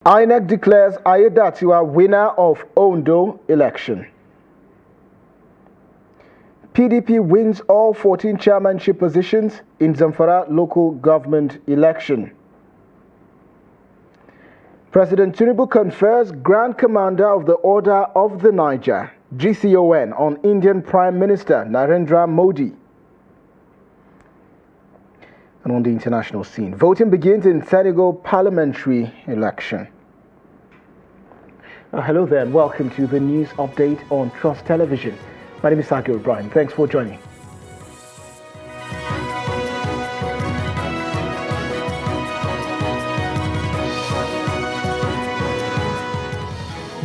INEC declares Aiyedatiwa winner of Ondo Election. PDP wins all 14 chairmanship positions in Zamfara local government election. President Tinubu confers Grand Commander of the Order of the Niger, GCON, on Indian Prime Minister Narendra Modi. And on the international scene, voting begins in Senegal parliamentary election. Hello there and welcome to the news update on Trust Television. My name is Sakir O'Brien. Thanks for joining.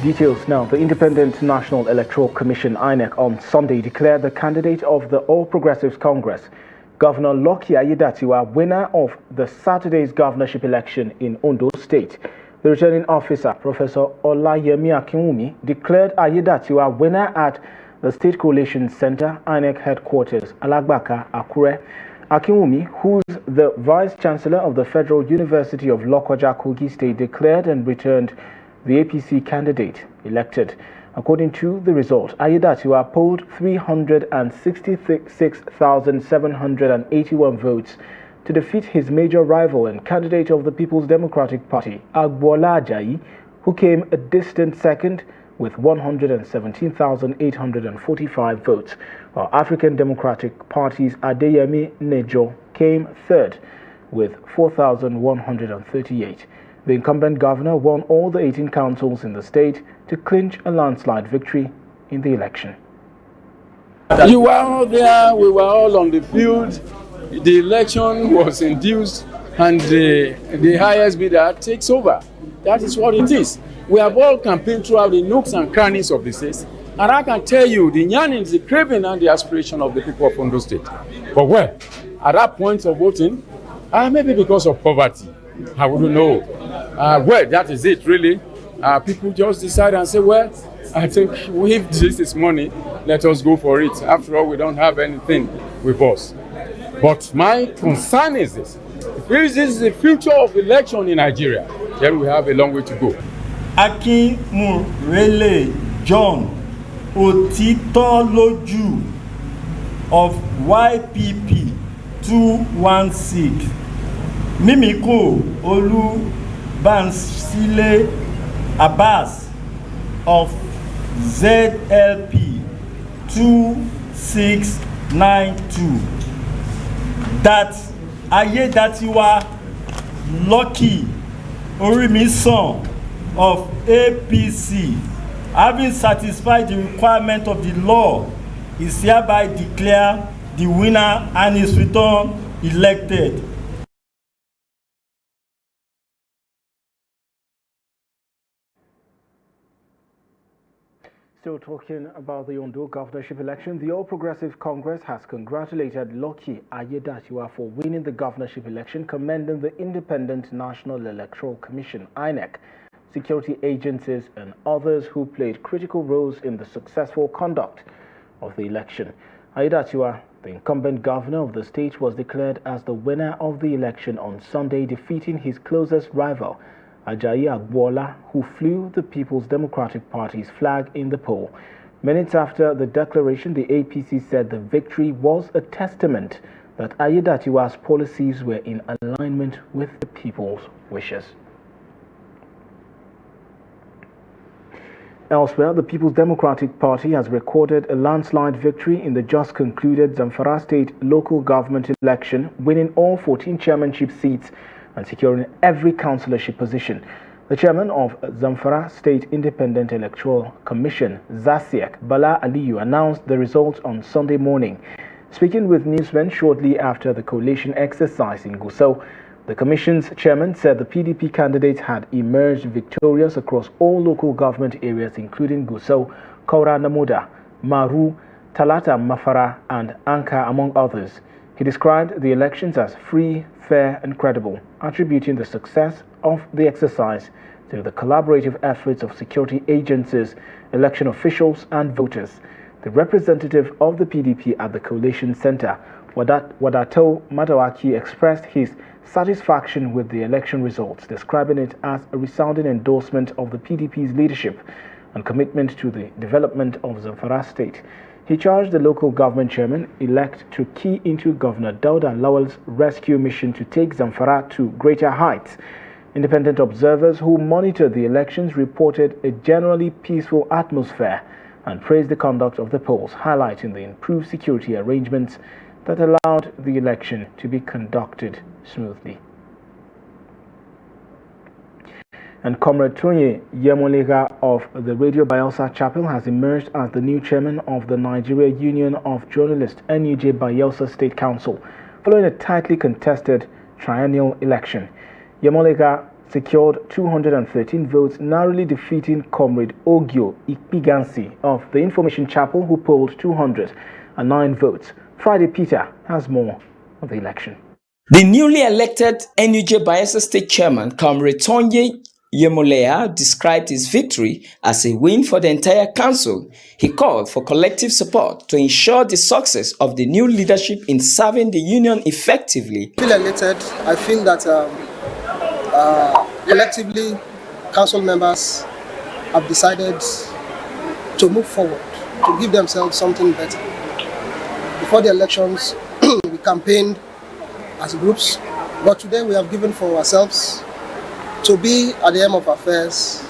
Details now. The Independent National Electoral Commission INEC on Sunday declared the candidate of the All Progressives Congress, Governor Lucky Aiyedatiwa, winner of the Saturday's governorship election in Ondo State. The returning officer, Professor Olayemi Akinwumi, declared Aiyedatiwa winner at the State Coalition Center, INEC headquarters, Alagbaka, Akure. Akinwumi, who's the Vice Chancellor of the Federal University of Lokoja, Kogi State, declared and returned the APC candidate elected. According to the result, Aiyedatiwa polled 366,781 votes to defeat his major rival and candidate of the People's Democratic Party, Agboola Ajayi, who came a distant second with 117,845 votes, while African Democratic Party's Adeyemi Nejo came third with 4,138. The incumbent governor won all the 18 councils in the state to clinch a landslide victory in the election. You were all there, we were all on the field. The election was induced and the highest bidder takes over. That is what it is. We have all campaigned throughout the nooks and crannies of the state. And I can tell you, the yearning, the craving and the aspiration of the people of Ondo State. But well, at that point of voting, maybe because of poverty, I wouldn't know. Well, that is it really. People just decide and say, well, I think if this is money, let us go for it. After all, we don't have anything with us. But my concern is this. If this is the future of election in Nigeria, then we have a long way to go. Akinmurele John Otitoloju of YPP 216. Mimiko Olubansile Abbas of ZLP 2692. That Aiyedatiwa Lucky Orimisan of APC, having satisfied the requirement of the law, is hereby declared the winner and is returned elected. Still talking about the Ondo governorship election, the All Progressive Congress has congratulated Lucky Aiyedatiwa for winning the governorship election, commending the Independent National Electoral Commission, INEC, security agencies and others who played critical roles in the successful conduct of the election. Aiyedatiwa, the incumbent governor of the state, was declared as the winner of the election on Sunday, defeating his closest rival, Ajayi Agboola, who flew the People's Democratic Party's flag in the poll. Minutes after the declaration, the APC said the victory was a testament that Aiyedatiwa's policies were in alignment with the people's wishes. Elsewhere, the People's Democratic Party has recorded a landslide victory in the just concluded Zamfara State local government election, winning all 14 chairmanship seats and securing every councillorship position. The chairman of Zamfara State Independent Electoral Commission, ZASIEC, Bala Aliyu, announced the results on Sunday morning. Speaking with newsmen shortly after the coalition exercise in Gusau, the commission's chairman said the PDP candidates had emerged victorious across all local government areas, including Gusau, Kaura Namoda, Maru, Talata Mafara, and Anka, among others. He described the elections as free, fair, and credible, attributing the success of the exercise to the collaborative efforts of security agencies, election officials, and voters. The representative of the PDP at the Coalition Center, Wadato Madawaki, expressed his satisfaction with the election results, describing it as a resounding endorsement of the PDP's leadership and commitment to the development of Zamfara State. He charged the local government chairman-elect to key into Governor Dauda Lawal's rescue mission to take Zamfara to greater heights. Independent observers who monitored the elections reported a generally peaceful atmosphere and praised the conduct of the polls, highlighting the improved security arrangements that allowed the election to be conducted smoothly. And Comrade Tonye Yemolega of the Radio Bayelsa Chapel has emerged as the new chairman of the Nigeria Union of Journalists NUJ Bayelsa State Council, following a tightly contested triennial election. Yemolega secured 213 votes, narrowly defeating Comrade Ogio Ikpigansi of the Information Chapel, who polled 209 votes. Friday Peter has more of the election. The newly elected NUJ Bayelsa State Chairman, Comrade Tonye Yemolea, described his victory as a win for the entire council. He called for collective support to ensure the success of the new leadership in serving the union effectively. I feel elated. I feel that collectively, council members have decided to move forward, to give themselves something better. Before the elections, we campaigned as groups, but today we have given for ourselves to be at the aim of affairs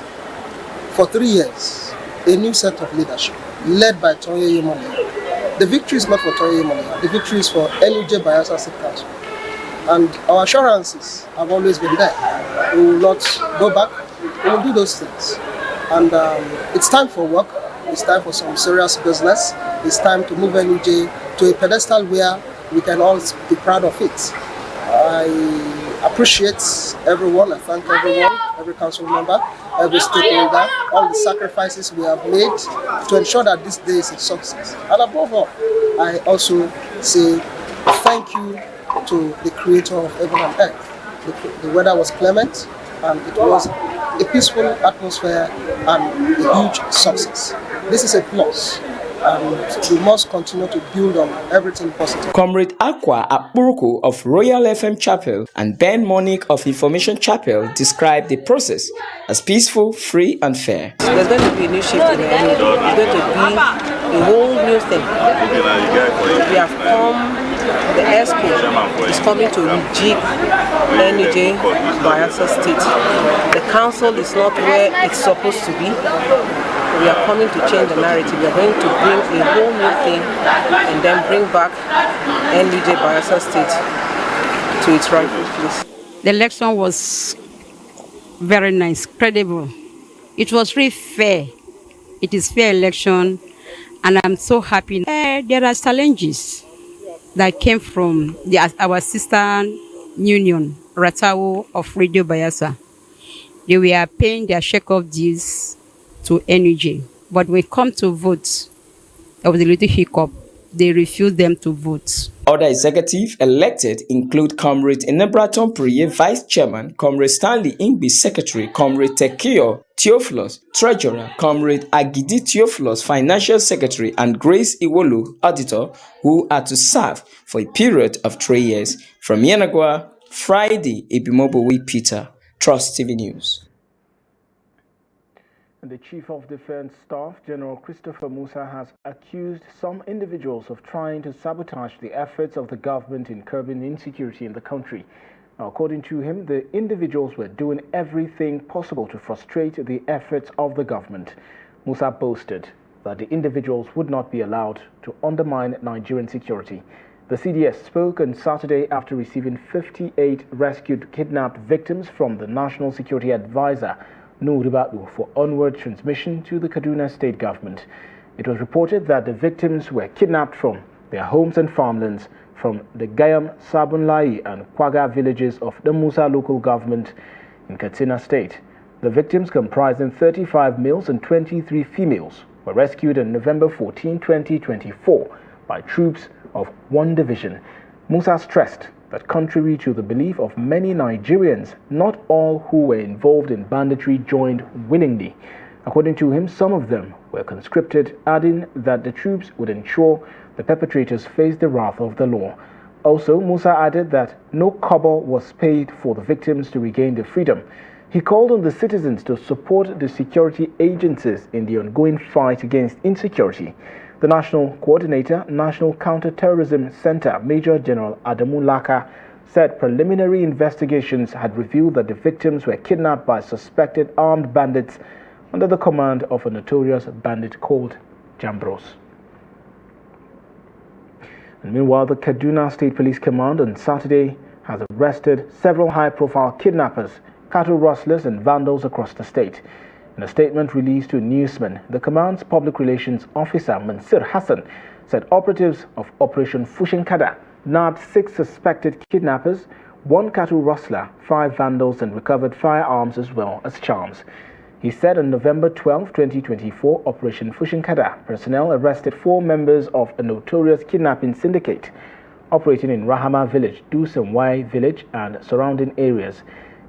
for 3 years, a new set of leadership led by Tonye Yemolea. The victory is not for Tonye Yemolea, the victory is for NUJ Bayelsa State Council. And our assurances have always been there. We will not go back, we will do those things. And it's time for work, it's time for some serious business, it's time to move NUJ to a pedestal where we can all be proud of it. I appreciate everyone, I thank everyone, every council member, every stakeholder, all the sacrifices we have made to ensure that this day is a success. And above all, I also say thank you to the creator of heaven and earth. The weather was clement and it was a peaceful atmosphere and a huge success. This is a plus. We must continue to build on everything positive. Comrade Akwa Akburuku of Royal FM Chapel and Ben Monique of Information Chapel described the process as peaceful, free and fair. There's going to be a new shift in the energy. It's going to be a whole new thing. We have come, the ESCO is coming to rejig NUJ Bayelsa State. The council is not where it's supposed to be. We are coming to change the narrative. We are going to bring a whole new thing and then bring back NUJ Bayelsa State to its rightful place. The election was very nice, credible. It was really fair. It is fair election, and I'm so happy. There are challenges that came from our sister union, Ratawo of Radio Bayelsa. They were paying their check-off dues to NUJ, but when it comes to votes, there was a little hiccup. They refused them to vote. Other executives elected include Comrade Enebraton Priye, Vice Chairman, Comrade Stanley Ingbi, Secretary, Comrade Tekio Theophilus, Treasurer, Comrade Agidi Theophilus, Financial Secretary, and Grace Iwolu, Auditor, who are to serve for a period of 3 years. From Yanagwa, Friday, Ebimobowi Peter, Trust TV News. The Chief of Defense Staff, General Christopher Musa, has accused some individuals of trying to sabotage the efforts of the government in curbing insecurity in the country. Now, according to him, the individuals were doing everything possible to frustrate the efforts of the government. Musa boasted that the individuals would not be allowed to undermine Nigerian security. The CDS spoke on Saturday after receiving 58 rescued kidnapped victims from the National Security Advisor, Nuribatu, for onward transmission to the Kaduna state government. It was reported that the victims were kidnapped from their homes and farmlands from the Gayam, Sabunlai and Kwaga villages of the Musa local government in Katsina state. The victims, comprising 35 males and 23 females, were rescued on November 14, 2024 by troops of one division. Musa stressed that contrary to the belief of many Nigerians, not all who were involved in banditry joined willingly. According to him, some of them were conscripted, adding that the troops would ensure the perpetrators face the wrath of the law. Also, Musa added that no kobo was paid for the victims to regain their freedom. He called on the citizens to support the security agencies in the ongoing fight against insecurity. The National Coordinator, National Counter-Terrorism Center, Major General Adamu Laka, said preliminary investigations had revealed that the victims were kidnapped by suspected armed bandits under the command of a notorious bandit called Jambros. And meanwhile, the Kaduna State Police Command on Saturday has arrested several high-profile kidnappers, cattle rustlers and vandals across the state. In a statement released to newsmen, the command's public relations officer, Mansur Hassan, said operatives of Operation Fushinkada nabbed 6 suspected kidnappers, 1 cattle rustler, 5 vandals and recovered firearms as well as charms. He said on November 12, 2024, Operation Fushinkada personnel arrested 4 members of a notorious kidnapping syndicate operating in Rahama Village, Dusenwai Village and surrounding areas.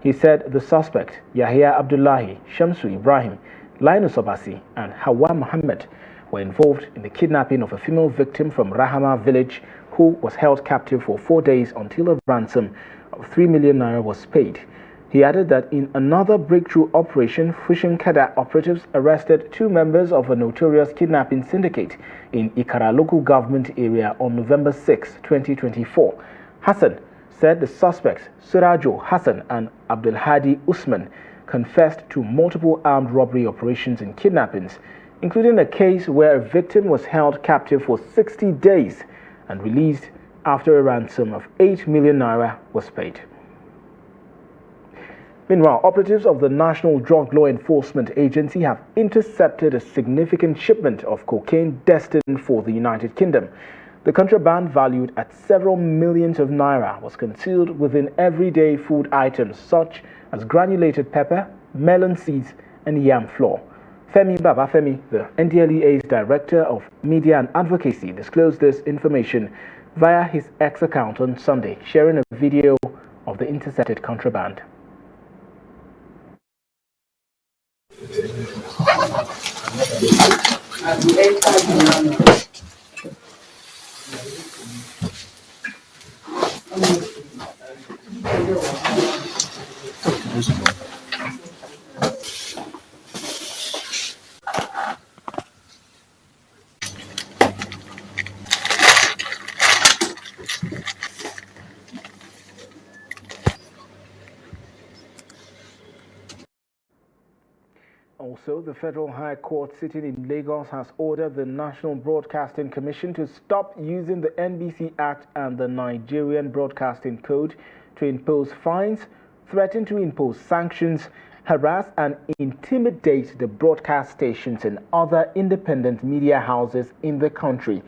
He said the suspect, Yahya Abdullahi, Shamsu Ibrahim, Linus Obasi and Hawa Muhammad were involved in the kidnapping of a female victim from Rahama Village who was held captive for 4 days until a ransom of 3 million naira was paid. He added that in another breakthrough operation, Fushinkada operatives arrested 2 members of a notorious kidnapping syndicate in Ikara local government area on November 6, 2024. Hassan said the suspects, Surajo Hassan and Abdulhadi Usman, confessed to multiple armed robbery operations and kidnappings, including a case where a victim was held captive for 60 days and released after a ransom of 8 million naira was paid. Meanwhile, operatives of the National Drug Law Enforcement Agency have intercepted a significant shipment of cocaine destined for the United Kingdom. The contraband, valued at several millions of naira, was concealed within everyday food items such as granulated pepper, melon seeds, and yam flour. Femi Babafemi, the NDLEA's Director of Media and Advocacy, disclosed this information via his X account on Sunday, sharing a video of the intercepted contraband. Also, the Federal High Court sitting in Lagos has ordered the National Broadcasting Commission to stop using the NBC Act and the Nigerian Broadcasting Code to impose fines, threaten to impose sanctions, harass and intimidate the broadcast stations and other independent media houses in the country.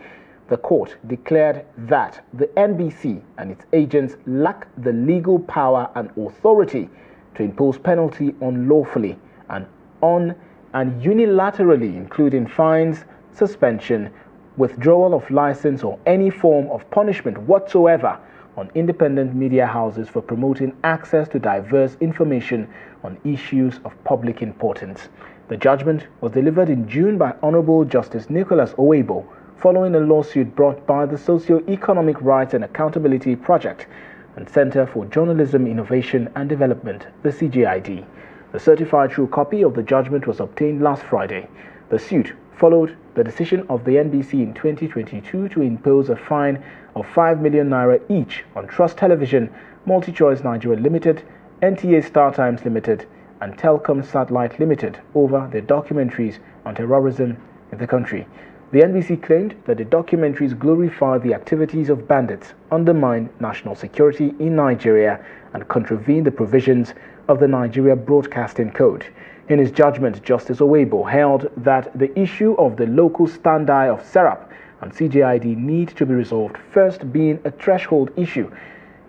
The court declared that the NBC and its agents lack the legal power and authority to impose penalty unlawfully and unilaterally, including fines, suspension, withdrawal of license or any form of punishment whatsoever on independent media houses for promoting access to diverse information on issues of public importance. The judgment was delivered in June by Honorable Justice Nicholas Owebo following a lawsuit brought by the Socio-Economic Rights and Accountability Project and Center for Journalism Innovation and Development, the CJID. The certified true copy of the judgment was obtained last Friday. The suit followed the decision of the NBC in 2022 to impose a fine of 5 million naira each on Trust Television, MultiChoice Nigeria Limited, NTA Star Times Limited, and Telcom Satellite Limited over their documentaries on terrorism in the country. The NBC claimed that the documentaries glorify the activities of bandits, undermine national security in Nigeria, and contravene the provisions of the Nigeria Broadcasting Code. In his judgment, Justice Owebo held that the issue of the local stand-eye of Serap and CJID need to be resolved, first being a threshold issue.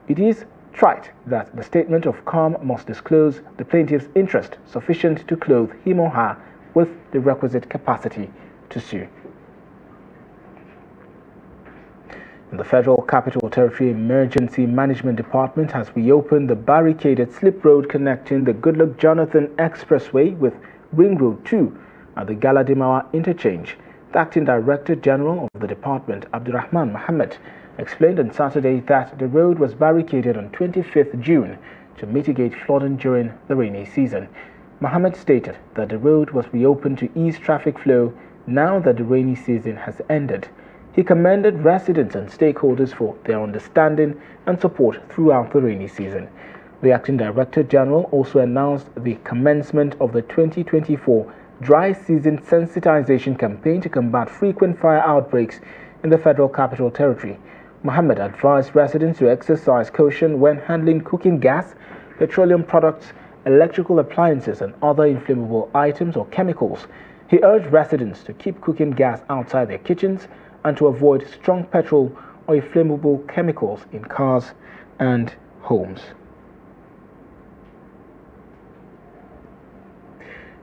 It is trite that the statement of calm must disclose the plaintiff's interest sufficient to clothe him or her with the requisite capacity to sue. The Federal Capital Territory Emergency Management Department has reopened the barricaded slip road connecting the Goodluck Jonathan Expressway with Ring Road 2 at the Galadimawa interchange. The Acting Director General of the department, Abdurrahman Mohammed, explained on Saturday that the road was barricaded on 25th June to mitigate flooding during the rainy season. Mohammed stated that the road was reopened to ease traffic flow now that the rainy season has ended. He commended residents and stakeholders for their understanding and support throughout the rainy season. The Acting Director General also announced the commencement of the 2024 dry season sensitization campaign to combat frequent fire outbreaks in the Federal Capital Territory. Mohammed advised residents to exercise caution when handling cooking gas, petroleum products, electrical appliances, and other inflammable items or chemicals. He urged residents to keep cooking gas outside their kitchens and to avoid strong petrol or inflammable chemicals in cars and homes.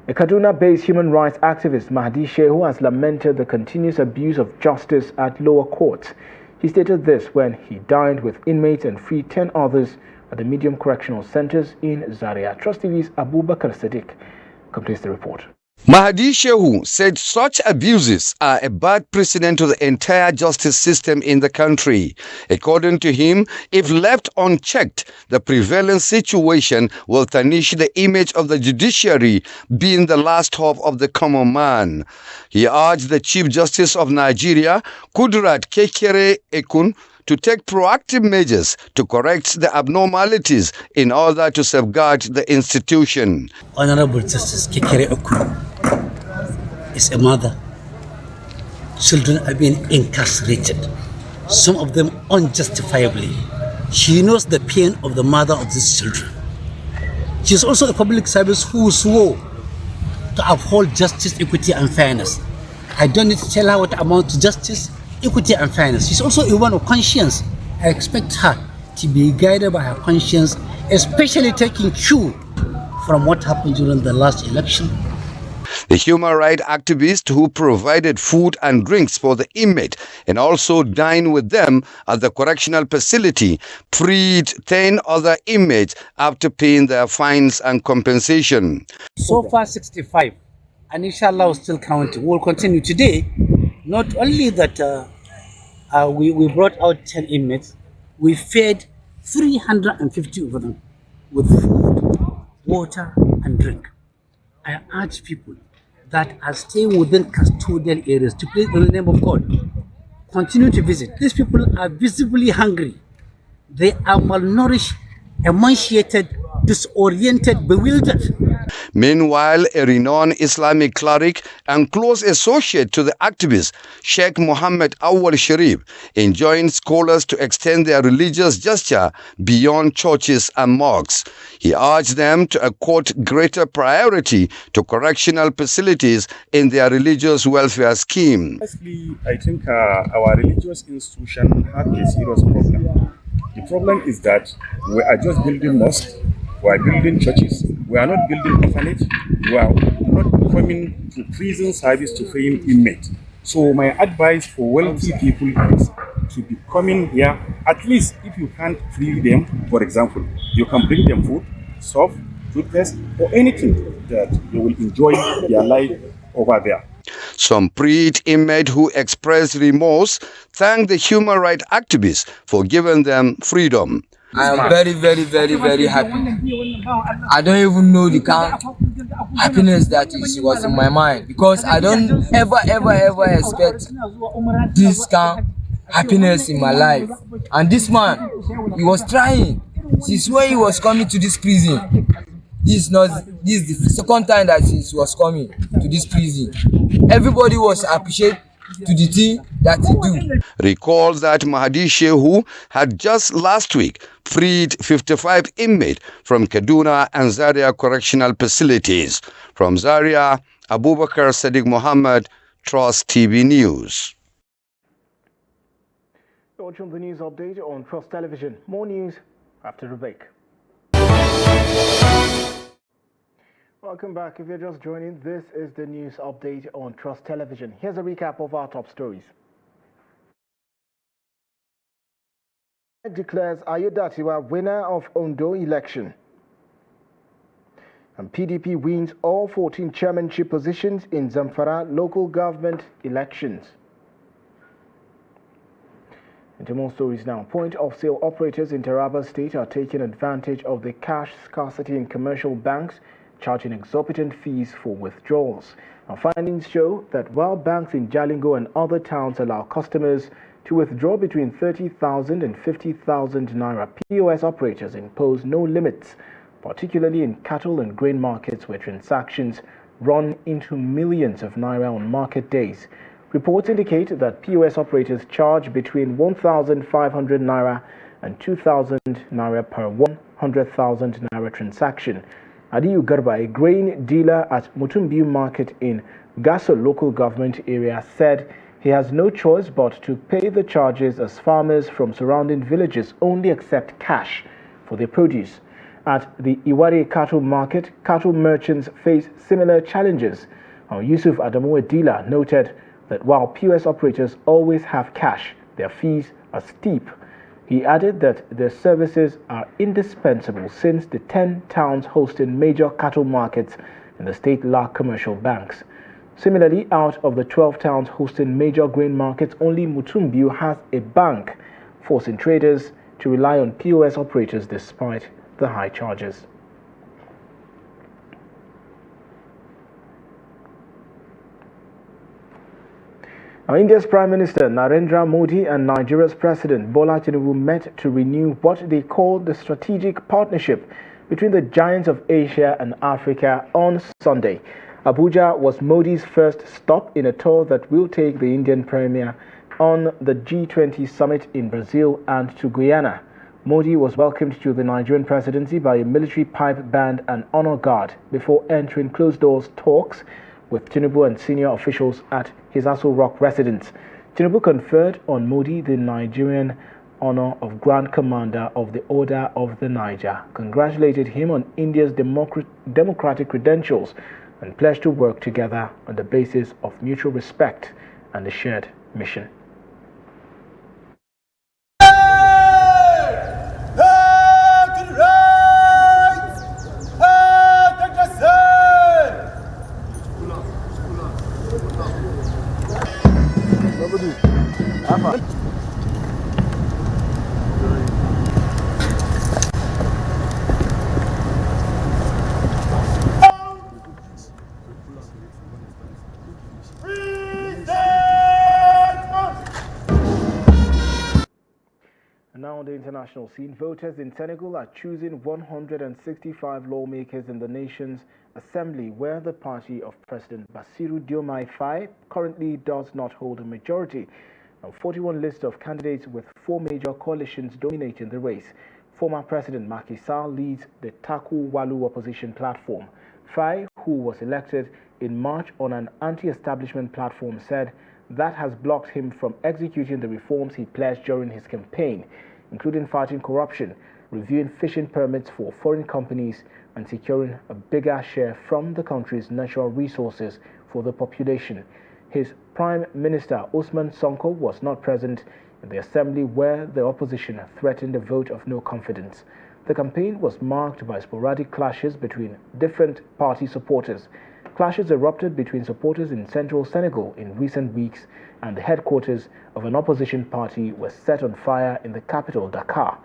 A Kaduna-based human rights activist, Mahdi Shehu, has lamented the continuous abuse of justice at lower courts. He stated this when he dined with inmates and freed 10 others at the medium correctional centers in Zaria. Trust TV's Abubakar Sadiq completes the report. Mahdi Shehu said such abuses are a bad precedent to the entire justice system in the country. According to him, if left unchecked, the prevailing situation will tarnish the image of the judiciary, being the last hope of the common man. He urged the Chief Justice of Nigeria, Kudrat Kekere Ekun, to take proactive measures to correct the abnormalities in order to safeguard the institution. Honorable Justice Kekere Ekun is a mother. Children are being incarcerated, some of them unjustifiably. She knows the pain of the mother of these children. She is also a public service who swore to uphold justice, equity, and fairness. I don't need to tell her what amounts to justice, equity, and fairness. She's also a woman of conscience. I expect her to be guided by her conscience, especially taking cue from what happened during the last election. The human rights activist, who provided food and drinks for the inmate and also dined with them at the correctional facility, freed 10 other inmates after paying their fines and compensation. So far 65, and inshallah we'll still counting. We'll continue today. Not only that we brought out 10 inmates, we fed 350 of them with food, water, and drink. I urge people that are staying within custodial areas to please, in the name of God, continue to visit. These people are visibly hungry. They are malnourished, emaciated, disoriented, bewildered. Meanwhile, a renowned Islamic cleric and close associate to the activist, Sheikh Mohammed Awal Sharif, enjoined scholars to extend their religious gesture beyond churches and mosques. He urged them to accord greater priority to correctional facilities in their religious welfare scheme. Firstly, I think our religious institution have a serious problem. The problem is that we are just building mosques, we are building churches, we are not building orphanage, we are not coming to prison service to free inmates. So my advice for wealthy people is to be coming here. At least if you can't free them, for example, you can bring them food, soap, toothpaste, or anything that they will enjoy their life over there. Some freed inmates who expressed remorse thanked the human rights activists for giving them freedom. I am very, very, very, very happy. I don't even know the kind of happiness that was in my mind, because I don't ever expect this kind of happiness in my life. And this man, he was trying since when he was coming to this prison. This is the second time that he was coming to this prison. Everybody was appreciated to the thing that he do. Recall that Mahdi Shehu had just last week freed 55 inmates from Kaduna and Zaria correctional facilities. From Zaria, Abubakar Sadiq Muhammad, Trust TV News. Watching the news update on Trust Television. More news after the break. Welcome back. If you're just joining, this is the news update on Trust Television. Here's a recap of our top stories. Declares Aiyedatiwa winner of Ondo Election. And PDP wins all 14 chairmanship positions in Zamfara local government elections. Into more stories now. Point-of-sale operators in Taraba State are taking advantage of the cash scarcity in commercial banks, charging exorbitant fees for withdrawals. Our findings show that while banks in Jalingo and other towns allow customers to withdraw between 30,000 and 50,000 naira, POS operators impose no limits, particularly in cattle and grain markets where transactions run into millions of naira on market days. Reports indicate that POS operators charge between 1,500 naira and 2,000 naira per 100,000 naira transaction. Adiyu Garba, a grain dealer at Mutumbiu Market in Gasso local government area, said he has no choice but to pay the charges as farmers from surrounding villages only accept cash for their produce. At the Iware cattle market, cattle merchants face similar challenges. Yusuf Adamu, a dealer, noted that while POS operators always have cash, their fees are steep. He added that their services are indispensable since the 10 towns hosting major cattle markets in the state lack commercial banks. Similarly, out of the 12 towns hosting major grain markets, only Mutumbiu has a bank, forcing traders to rely on POS operators despite the high charges. Now, India's Prime Minister Narendra Modi and Nigeria's President Bola Tinubu met to renew what they call the strategic partnership between the giants of Asia and Africa on Sunday. Abuja was Modi's first stop in a tour that will take the Indian Premier on the G20 summit in Brazil and to Guyana. Modi was welcomed to the Nigerian presidency by a military pipe band and honor guard before entering closed-doors talks with Tinubu and senior officials at his Aso Rock residence. Tinubu conferred on Modi the Nigerian honor of Grand Commander of the Order of the Niger, congratulated him on India's democratic credentials, and pledged to work together on the basis of mutual respect and a shared mission. And now on the international scene, voters in Senegal are choosing 165 lawmakers in the nation's assembly, where the party of President Bassirou Diomaye Faye currently does not hold a majority. Now, 41 lists of candidates with 4 major coalitions dominating the race. Former President Macky Sall leads the Taku Walu opposition platform. Faye, who was elected in March on an anti-establishment platform, said that has blocked him from executing the reforms he pledged during his campaign, including fighting corruption, reviewing fishing permits for foreign companies, and securing a bigger share from the country's natural resources for the population. His Prime Minister Usman Sonko was not present in the assembly, where the opposition threatened a vote of no confidence. The campaign was marked by sporadic clashes between different party supporters. Clashes erupted between supporters in central Senegal in recent weeks, and the headquarters of an opposition party was set on fire in the capital, Dakar,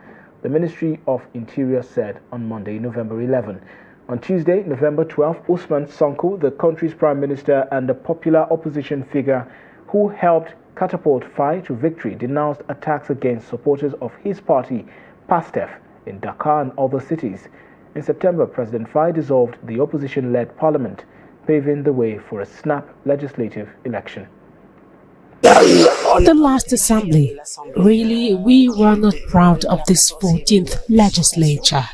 the Ministry of Interior said on Monday, November 11. On Tuesday, November 12, Usman Sonko, the country's prime minister and a popular opposition figure who helped catapult Faye to victory, denounced attacks against supporters of his party, PASTEF, in Dakar and other cities. In September, President Faye dissolved the opposition-led parliament, paving the way for a snap legislative election. The last assembly, really, we were not proud of this 14th legislature.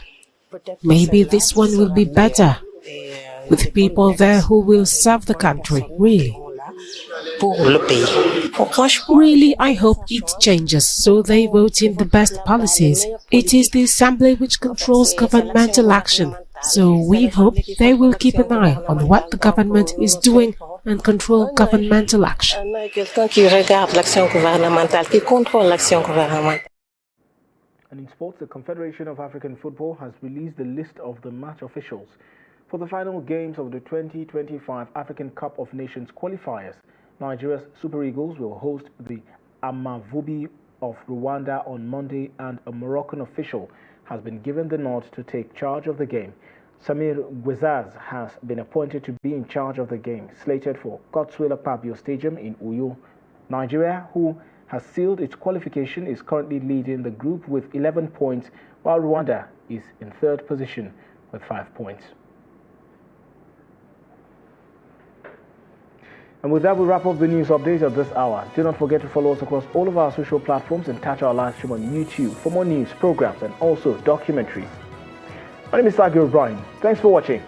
Maybe this one will be better, with people there who will serve the country, really. Really, I hope it changes so they vote in the best policies. It is the assembly which controls governmental action. So we hope they will keep an eye on what the government is doing and control governmental action. And in sports, the Confederation of African Football has released the list of the match officials for the final games of the 2025 African Cup of Nations qualifiers. Nigeria's Super Eagles will host the Amavubi of Rwanda on Monday, and a Moroccan official has been given the nod to take charge of the game. Samir Gwezaz has been appointed to be in charge of the game, slated for Godswill Akpabio Stadium in Uyo. Nigeria, who has sealed its qualification, is currently leading the group with 11 points, while Rwanda is in third position with 5 points. And with that, we wrap up the news updates at this hour. Do not forget to follow us across all of our social platforms and catch our live stream on YouTube for more news, programs, and also documentaries. My name is Sagir O'Brien. Thanks for watching.